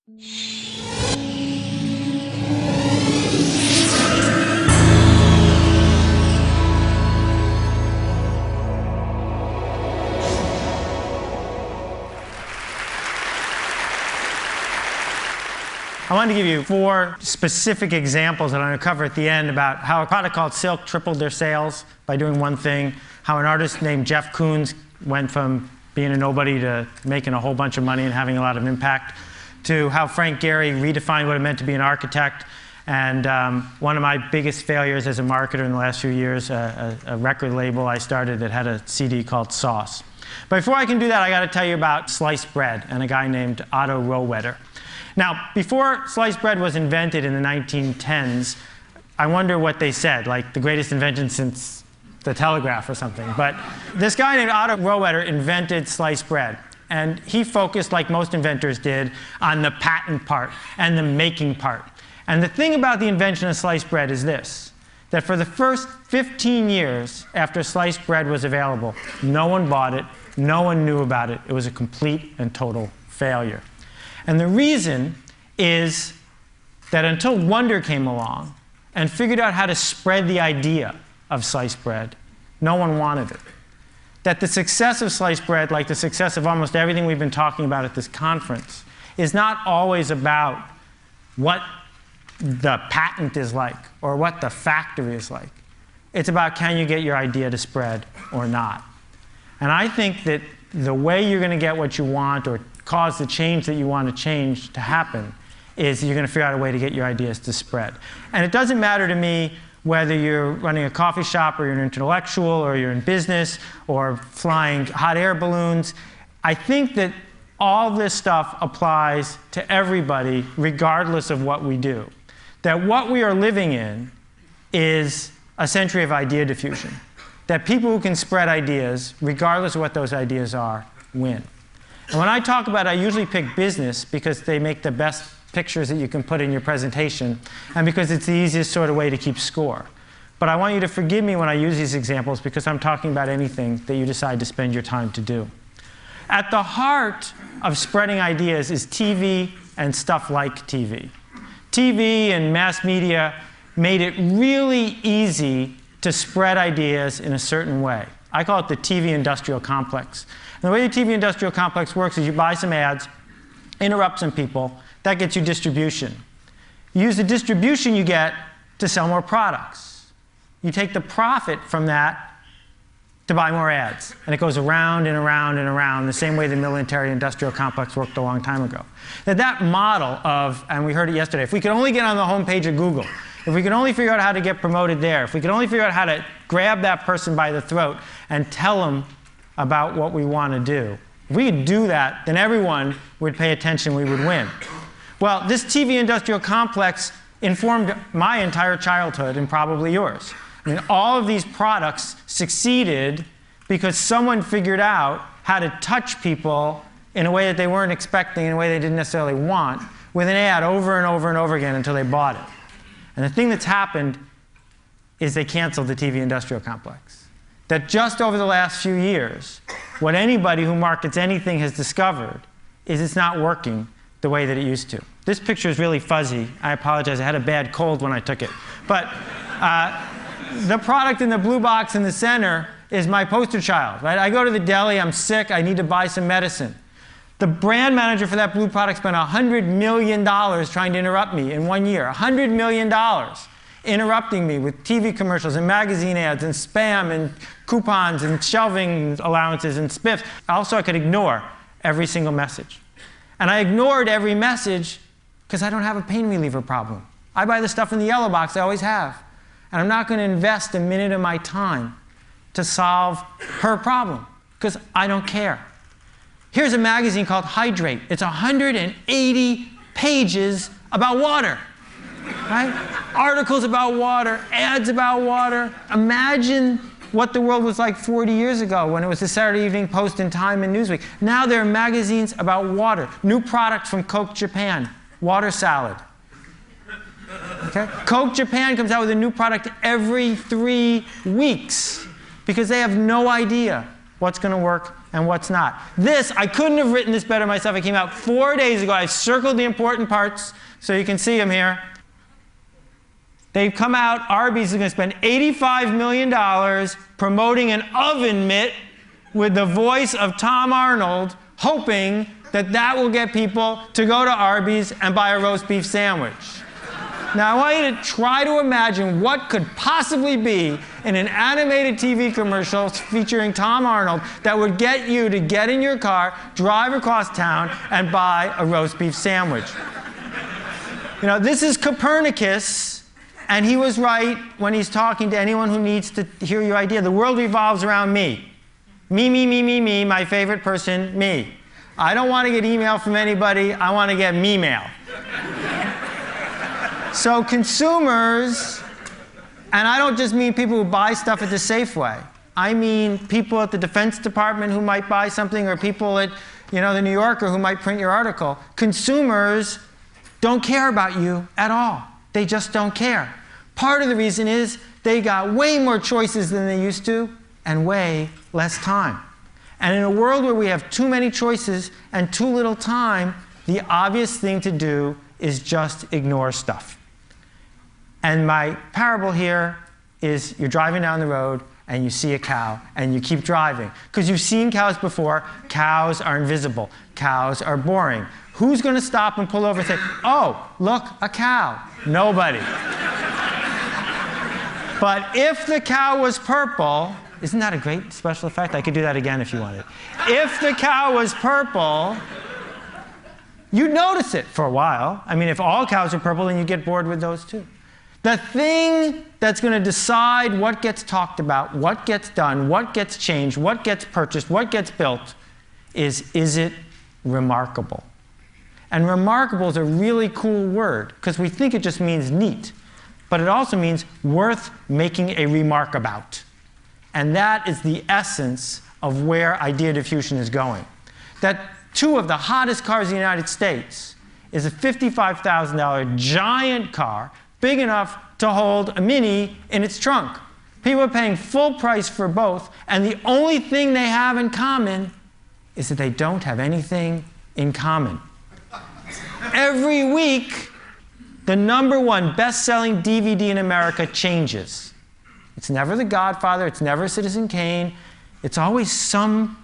I wanted to give you 4 specific examples that I'm going to cover at the end about how a product called Silk tripled their sales by doing one thing, how an artist named Jeff Koons went from being a nobody to making a whole bunch of money and having a lot of impact, to how Frank Gehry redefined what it meant to be an architect, and one of my biggest failures as a marketer in the last few years, a record label I started that had a CD called Sauce. But before I can do that, I got to tell you about sliced bread and a guy named Otto Rohwedder. Now, before sliced bread was invented in the 1910s, I wonder what they said, like the greatest invention since the telegraph or something. But this guy named Otto Rohwedder invented sliced bread. And he focused, like most inventors did, on the patent part and the making part. And the thing about the invention of sliced bread is this, that for the first 15 years after sliced bread was available, no one bought it, no one knew about it. It was a complete and total failure. And the reason is that until Wonder came along and figured out how to spread the idea of sliced bread, no one wanted it. That the success of sliced bread, like the success of almost everything we've been talking about at this conference, is not always about what the patent is like or what the factory is like. It's about, can you get your idea to spread or not? And I think that the way you're going to get what you want or cause the change that you want to change to happen is you're going to figure out a way to get your ideas to spread. And it doesn't matter to me whether you're running a coffee shop or you're an intellectual or you're in business or flying hot air balloons. I think that all this stuff applies to everybody regardless of what we do. That what we are living in is a century of idea diffusion. That people who can spread ideas, regardless of what those ideas are, win. And when I talk about it, I usually pick business because they make the best pictures that you can put in your presentation and because it's the easiest sort of way to keep score. But I want you to forgive me when I use these examples because I'm talking about anything that you decide to spend your time to do. At the heart of spreading ideas is TV and stuff like TV. TV and mass media made it really easy to spread ideas in a certain way. I call it the TV industrial complex. And the way the TV industrial complex works is you buy some ads, interrupt some people, that gets you distribution. You use the distribution you get to sell more products. You take the profit from that to buy more ads. And it goes around and around and around the same way the military industrial complex worked a long time ago. That model of, and we heard it yesterday, if we could only get on the homepage of Google, if we could only figure out how to get promoted there, if we could only figure out how to grab that person by the throat and tell them about what we want to do, if we could do that, then everyone would pay attention, we would win. Well, this TV industrial complex informed my entire childhood and probably yours. I mean, all of these products succeeded because someone figured out how to touch people in a way that they weren't expecting, in a way they didn't necessarily want, with an ad over and over and over again until they bought it. And the thing that's happened is they canceled the TV industrial complex. That just over the last few years, what anybody who markets anything has discovered is it's not working the way that it used to. This picture is really fuzzy. I apologize. I had a bad cold when I took it. But the product in the blue box in the center is my poster child. Right? I go to the deli. I'm sick. I need to buy some medicine. The brand manager for that blue product spent $100 million trying to interrupt me in 1 year. $100 million interrupting me with TV commercials and magazine ads and spam and coupons and shelving allowances and spiffs. Also, I could ignore every single message. And I ignored every message because I don't have a pain reliever problem. I buy the stuff in the yellow box I always have. And I'm not going to invest a minute of my time to solve her problem because I don't care. Here's a magazine called Hydrate. It's 180 pages about water. Right? Articles about water, ads about water. Imagine what the world was like 40 years ago when it was the Saturday Evening Post and Time and Newsweek. Now there are magazines about water. New product from Coke Japan, water salad. Okay? Coke Japan comes out with a new product every 3 weeks because they have no idea what's going to work and what's not. This, I couldn't have written this better myself. It came out 4 days ago. I've circled the important parts so you can see them here. They've come out, Arby's is going to spend $85 million promoting an oven mitt with the voice of Tom Arnold, hoping that that will get people to go to Arby's and buy a roast beef sandwich. Now, I want you to try to imagine what could possibly be in an animated TV commercial featuring Tom Arnold that would get you to get in your car, drive across town, and buy a roast beef sandwich. You know, this is Copernicus. And he was right when he's talking to anyone who needs to hear your idea. The world revolves around me. Me, me, me, me, me, my favorite person, me. I don't want to get email from anybody. I want to get me-mail. So consumers, and I don't just mean people who buy stuff at the Safeway. I mean people at the Defense Department who might buy something, or people at, you know, the New Yorker who might print your article. Consumers don't care about you at all. They just don't care. Part of the reason is they got way more choices than they used to and way less time. And in a world where we have too many choices and too little time, the obvious thing to do is just ignore stuff. And my parable here is you're driving down the road and you see a cow and you keep driving. Because you've seen cows before. Cows are invisible. Cows are boring. Who's going to stop and pull over and say, oh, look, a cow? Nobody. But if the cow was purple, isn't that a great special effect? I could do that again if you wanted. If the cow was purple, you'd notice it for a while. I mean, if all cows are purple, then you get bored with those too. The thing that's going to decide what gets talked about, what gets done, what gets changed, what gets purchased, what gets built is it remarkable? And remarkable is a really cool word because we think it just means neat. But it also means worth making a remark about. And that is the essence of where idea diffusion is going. That two of the hottest cars in the United States is a $55,000 giant car, big enough to hold a Mini in its trunk. People are paying full price for both, and the only thing they have in common is that they don't have anything in common. Every week, the #1 best-selling DVD in America changes. It's never The Godfather, it's never Citizen Kane, it's always some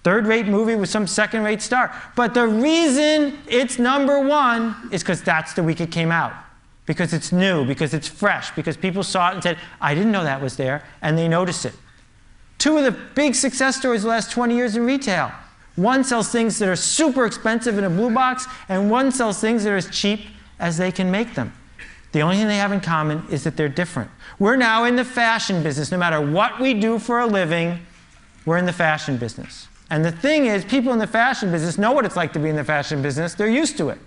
third-rate movie with some second-rate star. But the reason it's #1 is because that's the week it came out. Because it's new, because it's fresh, because people saw it and said, I didn't know that was there, and they noticed it. Two of the big success stories the last 20 years in retail. One sells things that are super expensive in a blue box, and one sells things that are as cheap as they can make them. The only thing they have in common is that they're different. We're now in the fashion business. No matter what we do for a living, we're in the fashion business. And the thing is, people in the fashion business know what it's like to be in the fashion business. They're used to it.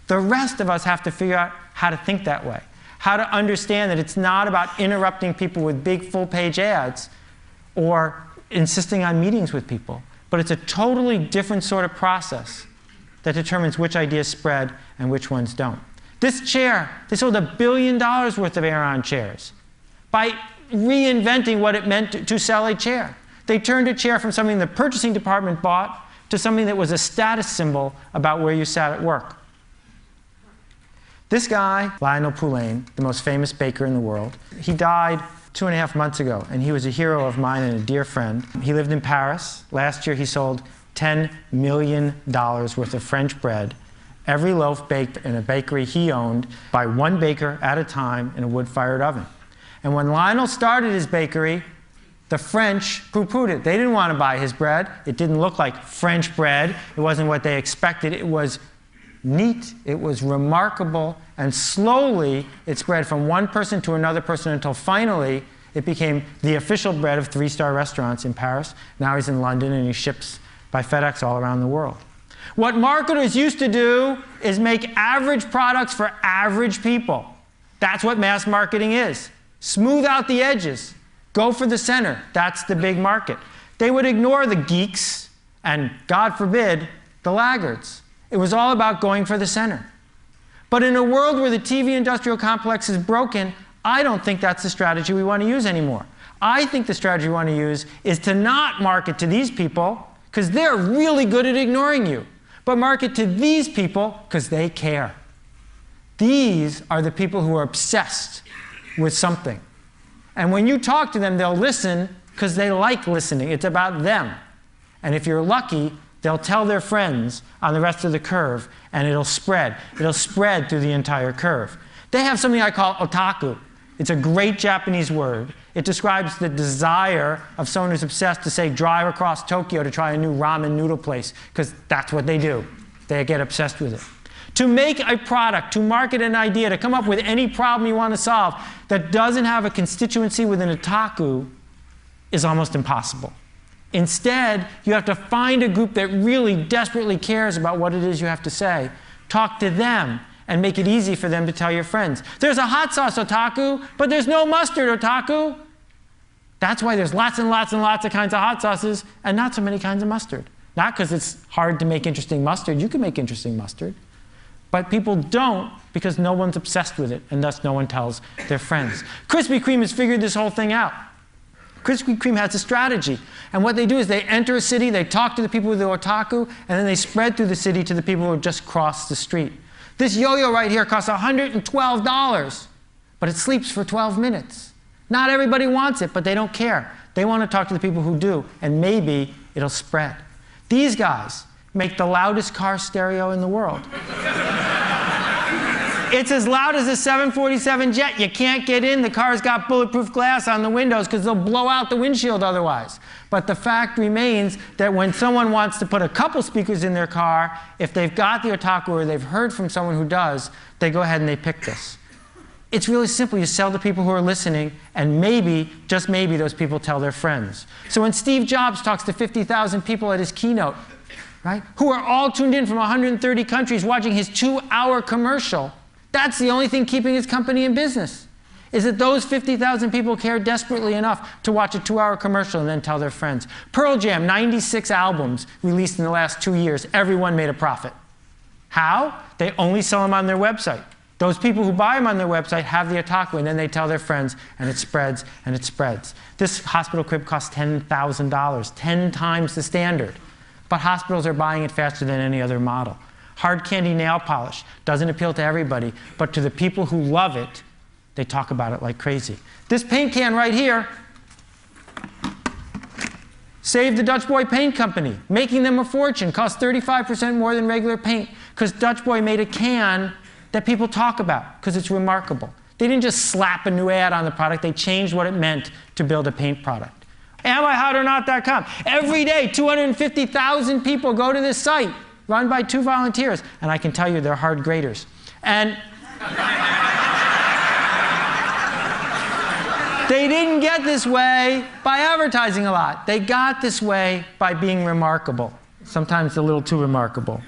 The rest of us have to figure out how to think that way, how to understand that it's not about interrupting people with big full-page ads or insisting on meetings with people, but it's a totally different sort of process that determines which ideas spread and which ones don't. This chair, they sold $1 billion worth of Aeron chairs by reinventing what it meant to sell a chair. They turned a chair from something the purchasing department bought to something that was a status symbol about where you sat at work. This guy, Lionel Poulain, the most famous baker in the world, he died 2.5 months ago, and he was a hero of mine and a dear friend. He lived in Paris. Last year he sold $10 million worth of French bread, every loaf baked in a bakery he owned by one baker at a time in a wood-fired oven. And when Lionel started his bakery, the French poo-pooed it. They didn't want to buy his bread. It didn't look like French bread. It wasn't what they expected. It was neat. It was remarkable. And slowly, it spread from one person to another person until finally, it became the official bread of 3-star restaurants in Paris. Now he's in London, and he ships by FedEx all around the world. What marketers used to do is make average products for average people. That's what mass marketing is. Smooth out the edges. Go for the center. That's the big market. They would ignore the geeks and, God forbid, the laggards. It was all about going for the center. But in a world where the TV industrial complex is broken, I don't think that's the strategy we want to use anymore. I think the strategy we want to use is to not market to these people, because they're really good at ignoring you. But market to these people because they care. These are the people who are obsessed with something. And when you talk to them, they'll listen because they like listening. It's about them. And if you're lucky, they'll tell their friends on the rest of the curve, and it'll spread. It'll spread through the entire curve. They have something I call otaku. It's a great Japanese word. It describes the desire of someone who's obsessed to, say, drive across Tokyo to try a new ramen noodle place, because that's what they do. They get obsessed with it. To make a product, to market an idea, to come up with any problem you want to solve that doesn't have a constituency within otaku is almost impossible. Instead, you have to find a group that really desperately cares about what it is you have to say, talk to them, and make it easy for them to tell your friends. There's a hot sauce otaku, but there's no mustard otaku. That's why there's lots and lots and lots of kinds of hot sauces and not so many kinds of mustard. Not because it's hard to make interesting mustard. You can make interesting mustard. But people don't because no one's obsessed with it, and thus no one tells their friends. Krispy Kreme has figured this whole thing out. Krispy Kreme has a strategy. And what they do is they enter a city, they talk to the people with the otaku, and then they spread through the city to the people who have just crossed the street. This yo-yo right here costs $112, but it sleeps for 12 minutes. Not everybody wants it, but they don't care. They want to talk to the people who do, and maybe it'll spread. These guys make the loudest car stereo in the world. It's as loud as a 747 jet. You can't get in. The car's got bulletproof glass on the windows because they'll blow out the windshield otherwise. But the fact remains that when someone wants to put a couple speakers in their car, if they've got the otaku or they've heard from someone who does, they go ahead and they pick this. It's really simple. You sell to people who are listening, and maybe, just maybe, those people tell their friends. So when Steve Jobs talks to 50,000 people at his keynote, right, who are all tuned in from 130 countries watching his 2-hour commercial, that's the only thing keeping his company in business, is that those 50,000 people care desperately enough to watch a 2-hour commercial and then tell their friends. Pearl Jam, 96 albums released in the last 2 years. Everyone made a profit. How? They only sell them on their website. Those people who buy them on their website have the otaku, and then they tell their friends, and it spreads, and it spreads. This hospital crib costs $10,000, 10 times the standard. But hospitals are buying it faster than any other model. Hard candy nail polish doesn't appeal to everybody, but to the people who love it, they talk about it like crazy. This paint can right here saved the Dutch Boy Paint Company, making them a fortune. Cost 35% more than regular paint because Dutch Boy made a can that people talk about because it's remarkable. They didn't just slap a new ad on the product. They changed what it meant to build a paint product. AmIHotOrNot.com. Every day, 250,000 people go to this site, run by 2 volunteers, and I can tell you they're hard graders. And they didn't get this way by advertising a lot. They got this way by being remarkable, sometimes a little too remarkable.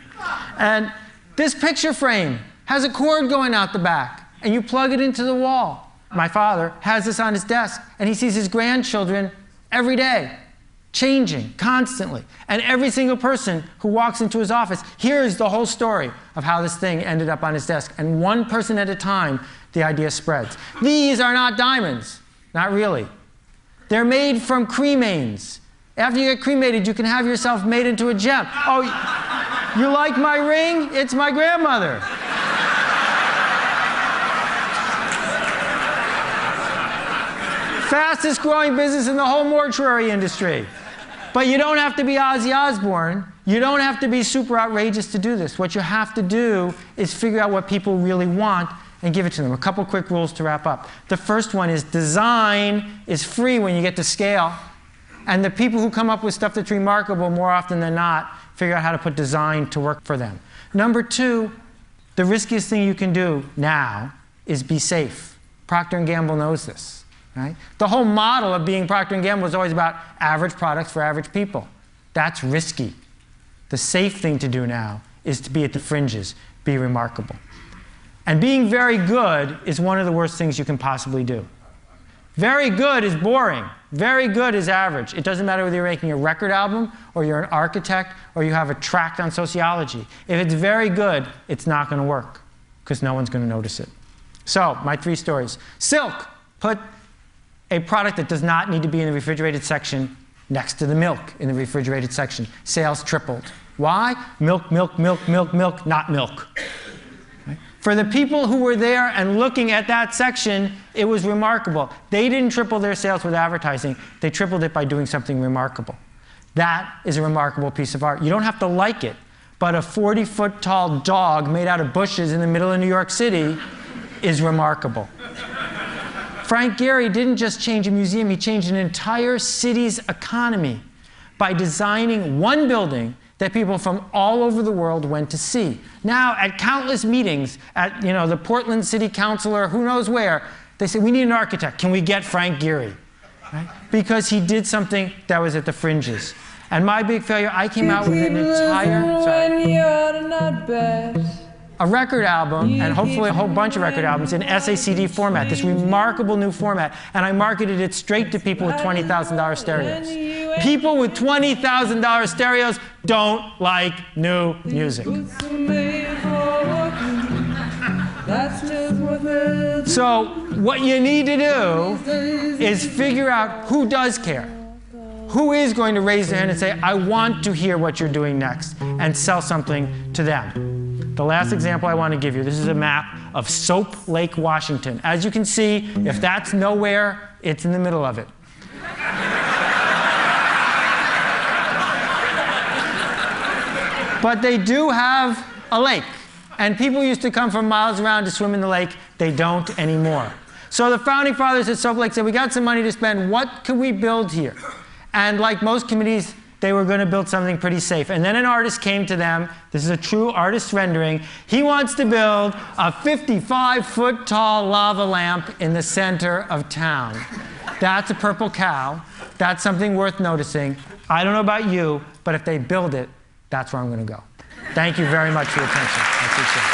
And this picture frame has a cord going out the back, and you plug it into the wall. My father has this on his desk, and he sees his grandchildren every day, changing constantly. And every single person who walks into his office hears the whole story of how this thing ended up on his desk. And one person at a time, the idea spreads. These are not diamonds. Not really. They're made from cremains. After you get cremated, you can have yourself made into a gem. Oh, you like my ring? It's my grandmother. Fastest growing business in the whole mortuary industry. But you don't have to be Ozzy Osbourne. You don't have to be super outrageous to do this. What you have to do is figure out what people really want and give it to them. A couple quick rules to wrap up. The first one is design is free when you get to scale. And the people who come up with stuff that's remarkable more often than not figure out how to put design to work for them. Number 2, the riskiest thing you can do now is be safe. Procter & Gamble knows this. Right? The whole model of being Procter & Gamble is always about average products for average people. That's risky. The safe thing to do now is to be at the fringes, be remarkable. And being very good is one of the worst things you can possibly do. Very good is boring. Very good is average. It doesn't matter whether you're making a record album or you're an architect or you have a tract on sociology. If it's very good, it's not going to work because no one's going to notice it. So, my 3 stories. Silk put a product that does not need to be in the refrigerated section next to the milk in the refrigerated section. Sales tripled. Why? Milk, milk, milk, milk, milk, not milk. Right? For the people who were there and looking at that section, it was remarkable. They didn't triple their sales with advertising. They tripled it by doing something remarkable. That is a remarkable piece of art. You don't have to like it, but a 40-foot tall dog made out of bushes in the middle of New York City is remarkable. Frank Gehry didn't just change a museum, he changed an entire city's economy by designing one building that people from all over the world went to see. Now, at countless meetings, at the Portland City Council or who knows where, they say, we need an architect. Can we get Frank Gehry? Right? Because he did something that was at the fringes. And my big failure, I came out with an entire, a record album, and hopefully a whole bunch of record albums in SACD format, this remarkable new format, and I marketed it straight to people with $20,000 stereos. People with $20,000 stereos don't like new music. So what you need to do is figure out who does care. Who is going to raise their hand and say, I want to hear what you're doing next, and sell something to them. The last example I want to give you, this is a map of Soap Lake, Washington. As you can see, if that's nowhere, it's in the middle of it. But they do have a lake. And people used to come from miles around to swim in the lake. They don't anymore. So the founding fathers at Soap Lake said, we got some money to spend. What can we build here? And like most committees, they were going to build something pretty safe. And then an artist came to them. This is a true artist rendering. He wants to build a 55-foot tall lava lamp in the center of town. That's a purple cow. That's something worth noticing. I don't know about you, but if they build it, that's where I'm going to go. Thank you very much for your attention. I appreciate it.